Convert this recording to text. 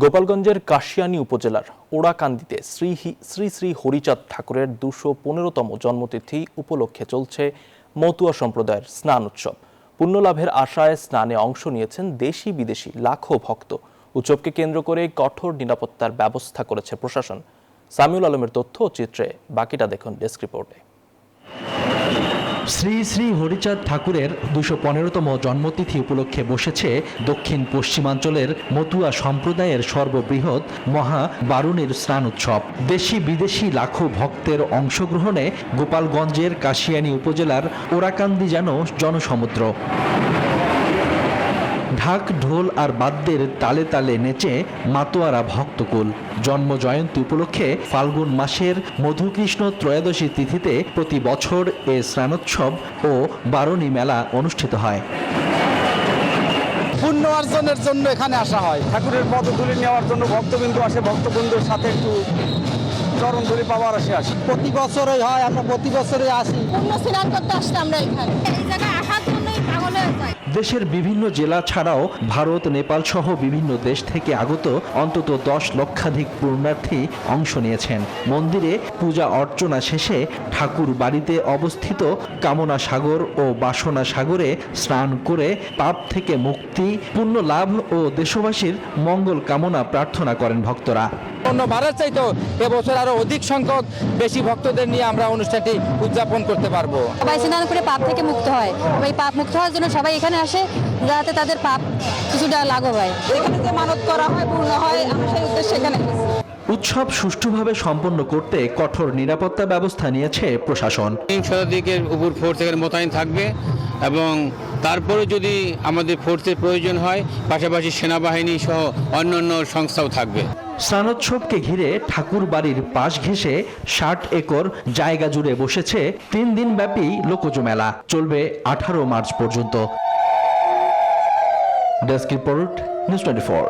গোপালগঞ্জের কাশিয়ানী উপজেলার ওড়াকান্দিতে শ্রী শ্রী হরিচাঁদ ঠাকুরের ২১৫তম জন্মতিথি উপলক্ষে চলছে মতুয়া সম্প্রদায়ের স্নান উৎসব। পুণ্যলাভের আশায় স্নানে অংশ নিয়েছেন দেশি বিদেশি লাখো ভক্ত। উৎসবকে কেন্দ্র করে কঠোর নিরাপত্তার ব্যবস্থা করেছে প্রশাসন। সামিউল আলমের তথ্য ও চিত্রে বাকিটা দেখুন ডেস্ক রিপোর্টে। শ্রী শ্রী হরিচাঁদ ঠাকুরের ২১৫তম জন্মতিথি উপলক্ষে বসেছে দক্ষিণ পশ্চিমাঞ্চলের মতুয়া সম্প্রদায়ের সর্ববৃহৎ মহা বারুণীর স্নান উৎসব। দেশি বিদেশি লাখো ভক্তের অংশগ্রহণে গোপালগঞ্জের কাশিয়ানী উপজেলার ওড়াকান্দি যেন জনসমুদ্র। ঢাক ঢোল আর বাদ্যের তালে তালে নেচে মাতোয়ারা ভক্তকুল। জন্ম জয়ন্তী উপলক্ষে ফাল্গুন মাসের মধুকৃষ্ণ ত্রয়োদশী তিথিতে প্রতি বছর এ স্নানোৎসব ও বারুণী মেলা অনুষ্ঠিত হয়। পুণ্য অর্জনের জন্য এখানে আসা হয়। ঠাকুরের পদধূলি নেওয়ার জন্য ভক্তবিন্দু আসে, ভক্তবৃন্দুর সাথে একটু চরণ ধরে পাওয়ার আসে। প্রতি বছরই হয়, আমরা প্রতি বছরই আসি। পুণ্য স্নান করতে আসতাম আমরা এখানে, এই জায়গায় আসার জন্যই পাগল হয়ে যায়। দেশের বিভিন্ন জেলা ছাড়াও ভারত, নেপাল সহ বিভিন্ন দেশ থেকে আগত অন্তত 10 লক্ষাধিক পুণ্যার্থী অংশ নিয়েছেন। মন্দিরে পূজা অর্চনা শেষে ঠাকুর বাড়িতে অবস্থিত কামনা সাগর ও বাসনা সাগরে স্নান করে পাপ থেকে মুক্তি, পুণ্য লাভ ও দেশবাসীর মঙ্গল কামনা প্রার্থনা করেন ভক্তরা। অন্যবারের চাইতেও এবছর আরো অধিক সংখ্যক বেশি ভক্তদের নিয়ে আমরা অনুষ্ঠানটি উদযাপন করতে পারবো। সবাই স্নান করে পাপ থেকে মুক্ত হয়। এই পাপ মুক্ত হওয়ার জন্য সবাই এখানে আসে, যাতে তাদের পাপ কিছুটা লাঘব হয়। এখানে যে মানত করা হয় পূর্ণ হয়, আমরা সেই উদ্দেশ্যে এখানে এসেছি। উৎসব সুষ্ঠুভাবে সম্পন্ন করতে কঠোর নিরাপত্তা ব্যবস্থা নিয়েছে প্রশাসন। শতাধিকের উপর ফোর্স এখানে মোতায়েন থাকবে এবং তারপরে যদি আমাদের ফোর্সের প্রয়োজন হয় পাশাপাশি সেনাবাহিনী সহ অন্যান্য সংস্থাও থাকবে। স্নানোৎসবকে ঘিরে ঠাকুর বাড়ির পাশ ঘেঁষে 60 একর জায়গা জুড়ে বসেছে 3 দিন ব্যাপী লোকজ মেলা। চলবে 18 মার্চ পর্যন্ত। Desk report, news 24।